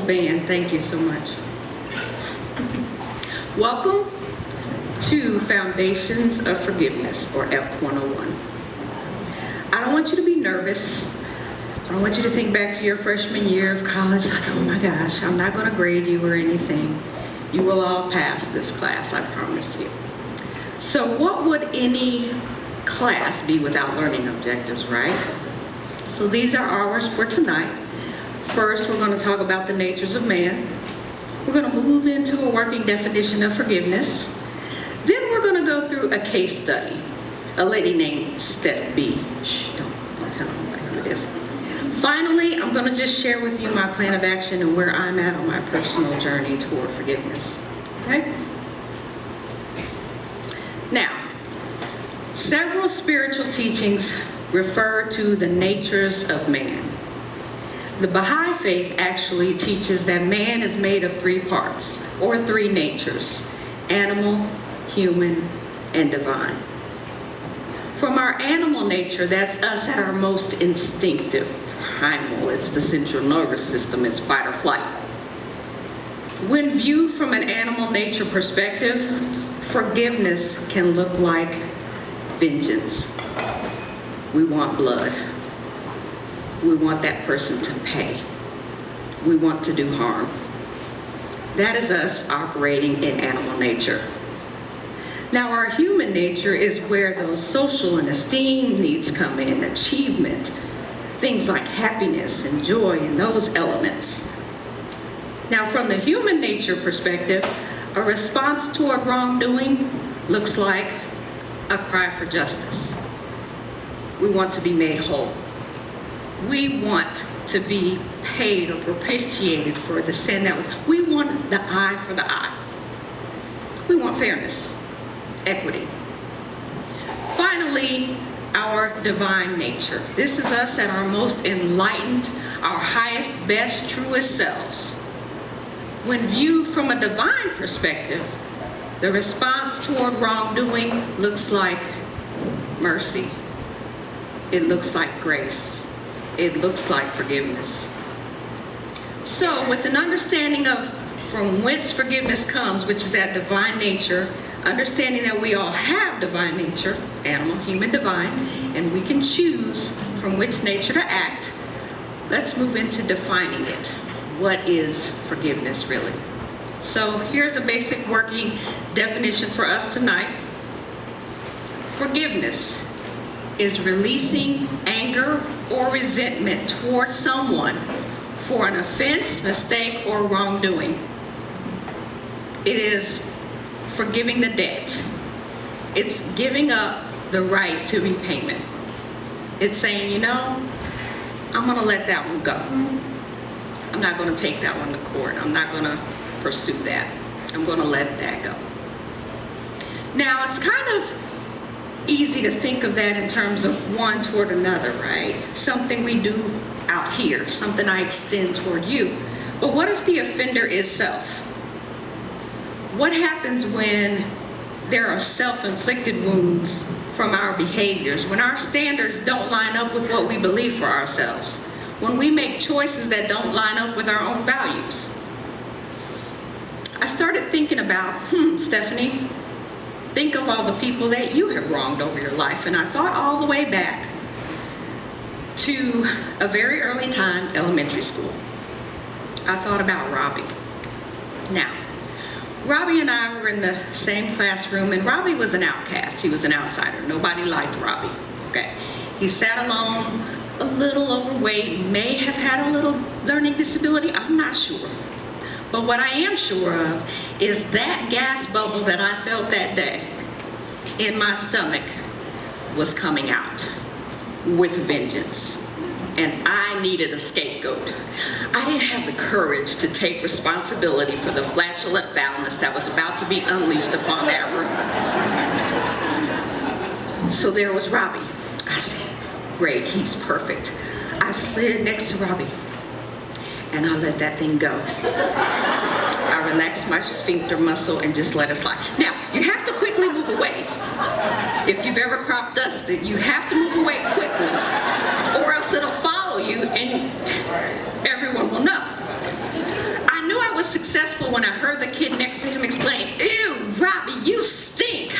band. Thank you so much. Welcome to Foundations of Forgiveness, or F101. I don't want you to be nervous. I don't want you to think back to your freshman year of college like, oh my gosh, I'm not going to grade you or anything. You will all pass this class, I promise you. So what would any class be without learning objectives, right? So these are ours for tonight. First, we're going to talk about the natures of man. We're going to move into a working definition of forgiveness. Then we're going to go through a case study. A lady named Steph B. Shh, don't tell anybody who it is. Finally, I'm going to just share with you my plan of action and where I'm at on my personal journey toward forgiveness. Okay? Now, several spiritual teachings refer to the natures of man. The Baha'i faith actually teaches that man is made of three parts, or three natures: animal, human, and divine. From our animal nature, that's us at our most instinctive, primal. It's the central nervous system, it's fight or flight. When viewed from an animal nature perspective, forgiveness can look like vengeance. We want blood. We want that person to pay. We want to do harm. That is us operating in animal nature. Now, our human nature is where those social and esteem needs come in, achievement, things like happiness and joy and those elements. Now, from the human nature perspective, a response toward wrongdoing looks like a cry for justice. We want to be made whole. We want to be paid or propitiated for the sin that was. We want the eye for the eye. We want fairness, equity. Finally, our divine nature. This is us at our most enlightened, our highest, best, truest selves. When viewed from a divine perspective, the response toward wrongdoing looks like mercy. It looks like grace. It looks like forgiveness. So with an understanding of from whence forgiveness comes, which is that divine nature, understanding that we all have divine nature, animal, human, divine, and we can choose from which nature to act, let's move into defining it. What is forgiveness really? So here's a basic working definition for us tonight. Forgiveness is releasing anger or resentment towards someone for an offense, mistake, or wrongdoing. It is forgiving the debt. It's giving up the right to repayment. It's saying, you know, I'm going to let that one go. I'm not going to take that one to court. I'm not going to pursue that. I'm going to let that go. Now, it's kind of easy to think of that in terms of one toward another, right? Something we do out here, something I extend toward you. But what if the offender is self? What happens when there are self-inflicted wounds from our behaviors, when our standards don't line up with what we believe for ourselves, when we make choices that don't line up with our own values? I started thinking about, Stephanie, think of all the people that you have wronged over your life. And I thought all the way back to a very early time, elementary school. I thought about Robbie. Now, Robbie and I were in the same classroom, and Robbie was an outcast. He was an outsider. Nobody liked Robbie. Okay. He sat alone, a little overweight, may have had a little learning disability. I'm not sure. But what I am sure of is that gas bubble that I felt that day in my stomach was coming out with vengeance. And I needed a scapegoat. I didn't have the courage to take responsibility for the flatulent foulness that was about to be unleashed upon that room. So there was Robbie. I said, great, he's perfect. I slid next to Robbie, and I let that thing go. I relaxed my sphincter muscle and just let it slide. Now, you have to quickly move away. If you've ever crop dusted, you have to move away quickly, or else it'll follow you and everyone will know. was successful when I heard the kid next to him exclaim, "Ew, Robbie, you stink."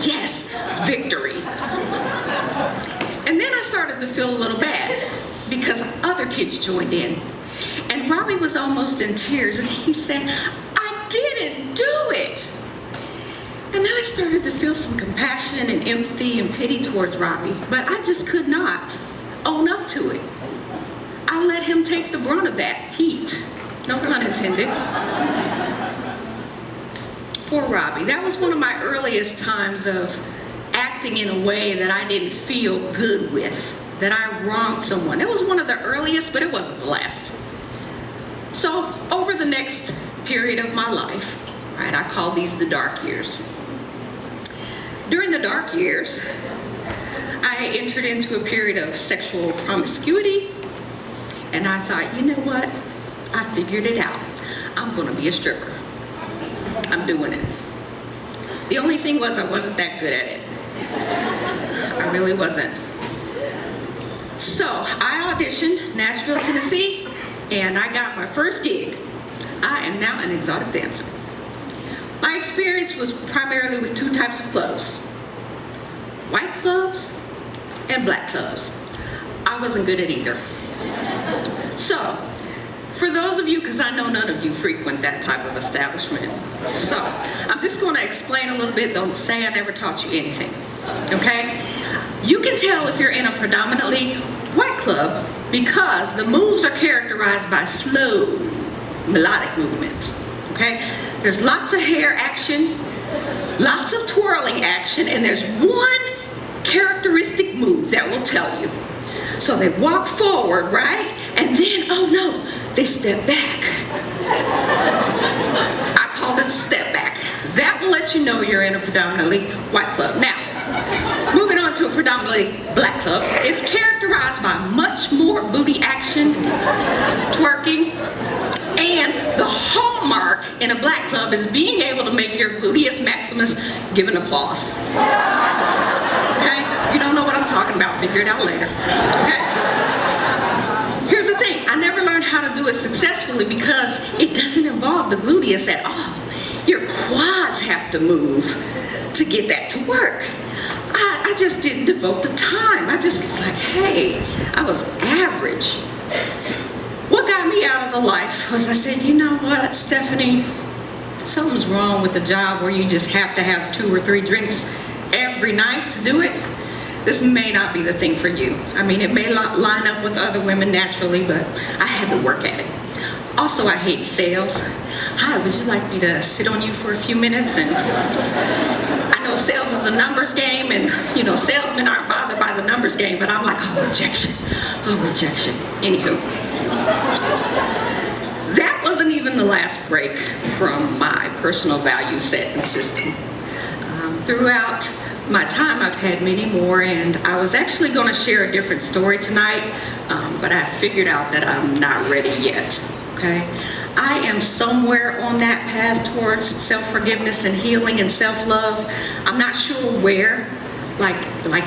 Yes, victory. And then I started to feel a little bad because other kids joined in. And Robbie was almost in tears, and he said, "I didn't do it." And then I started to feel some compassion and empathy and pity towards Robbie, but I just could not own up to it. I let him take the brunt of that heat. No pun intended. Poor Robbie. That was one of my earliest times of acting in a way that I didn't feel good with, that I wronged someone. It was one of the earliest, but it wasn't the last. So over the next period of my life, right, I call these the dark years. During the dark years, I entered into a period of sexual promiscuity, and I thought, you know what? I figured it out. I'm gonna be a stripper. I'm doing it. The only thing was I wasn't that good at it. I really wasn't. So I auditioned Nashville, Tennessee, and I got my first gig. I am now an exotic dancer. My experience was primarily with two types of clubs: white clubs and black clubs. I wasn't good at either. So, for those of you, because I know none of you frequent that type of establishment, so I'm just going to explain a little bit. Don't say I never taught you anything, okay? You can tell if you're in a predominantly white club because the moves are characterized by slow, melodic movement, okay? There's lots of hair action, lots of twirling action, and there's one characteristic move that will tell you. So they walk forward, right? And then, oh no, they step back. I called it step back. That will let you know you're in a predominantly white club. Now, moving on to a predominantly black club, it's characterized by much more booty action, twerking, and the hallmark in a black club is being able to make your gluteus maximus give an applause. Okay? If you don't know what I'm talking about, figure it out later. Okay? Here's the thing, I never learned how to do it successfully because it doesn't involve the gluteus at all. Your quads have to move to get that to work. I just didn't devote the time. I just was like, hey, I was average. What got me out of the life was I said, you know what, Stephanie, something's wrong with the job where you just have to have 2 or 3 drinks every night to do it. This may not be the thing for you. I mean, it may line up with other women naturally, but I had to work at it. Also, I hate sales. Hi, would you like me to sit on you for a few minutes? And I know sales is a numbers game, and you know, salesmen aren't bothered by the numbers game, but I'm like, oh, rejection. Oh, rejection. Anywho. That wasn't even the last break from my personal value setting system. Throughout my time, I've had many more, and I was actually going to share a different story tonight, but I figured out that I'm not ready yet, okay? I am somewhere on that path towards self-forgiveness and healing and self-love. I'm not sure where, like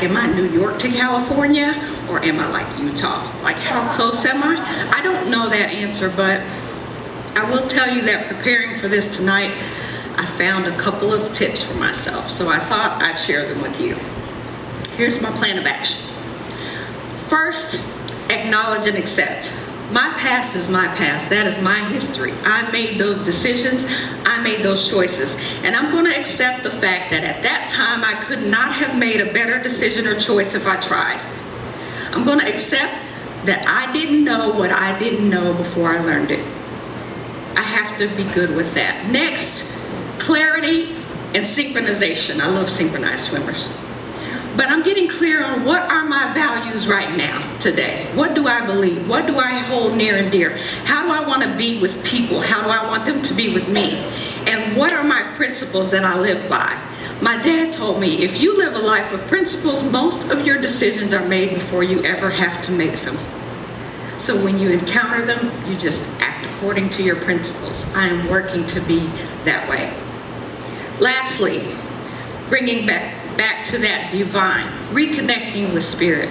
am I New York to California, or am I like Utah? Like how close am I? I don't know that answer, but I will tell you that preparing for this tonight, I found a couple of tips for myself, so I thought I'd share them with you. Here's my plan of action. First, acknowledge and accept. My past is my past. That is my history. I made those decisions. I made those choices. And I'm going to accept the fact that at that time I could not have made a better decision or choice if I tried. I'm going to accept that I didn't know what I didn't know before I learned it. I have to be good with that. Next, clarity and synchronization. I love synchronized swimmers. But I'm getting clear on what are my values right now, today. What do I believe? What do I hold near and dear? How do I want to be with people? How do I want them to be with me? And what are my principles that I live by? My dad told me, if you live a life of principles, most of your decisions are made before you ever have to make them. So when you encounter them, you just act according to your principles. I am working to be that way. Lastly, bringing back to that divine, reconnecting with spirit,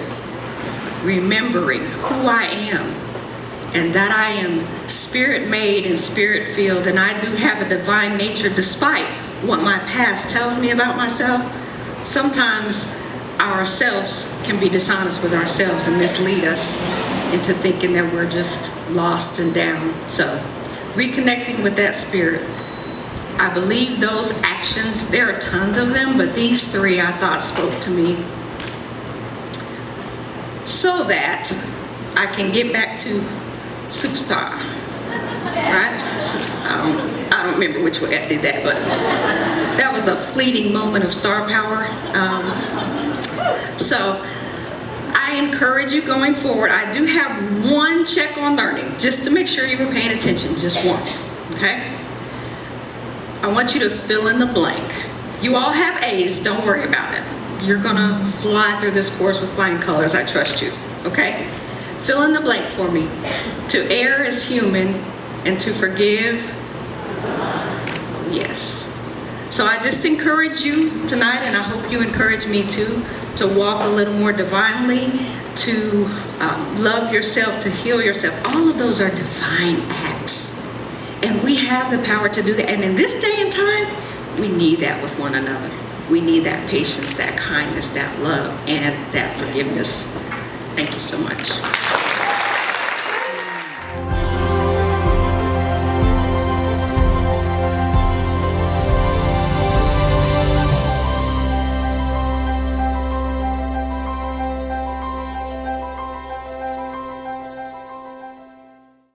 remembering who I am and that I am spirit made and spirit filled, and I do have a divine nature despite what my past tells me about myself. Sometimes ourselves can be dishonest with ourselves and mislead us into thinking that we're just lost and down. So reconnecting with that spirit. I believe those actions, there are tons of them, but these three I thought spoke to me so that I can get back to superstar, right? I don't remember which way I did that, but that was a fleeting moment of star power. So I encourage you going forward. I do have one check on learning, just to make sure you were paying attention, just one, okay? I want you to fill in the blank. You all have A's, don't worry about it. You're gonna fly through this course with flying colors, I trust you, okay? Fill in the blank for me. To err is human, and to forgive, yes. So I just encourage you tonight, and I hope you encourage me too, to walk a little more divinely, to love yourself, to heal yourself. All of those are divine acts. And we have the power to do that. And in this day and time, we need that with one another. We need that patience, that kindness, that love, and that forgiveness. Thank you so much.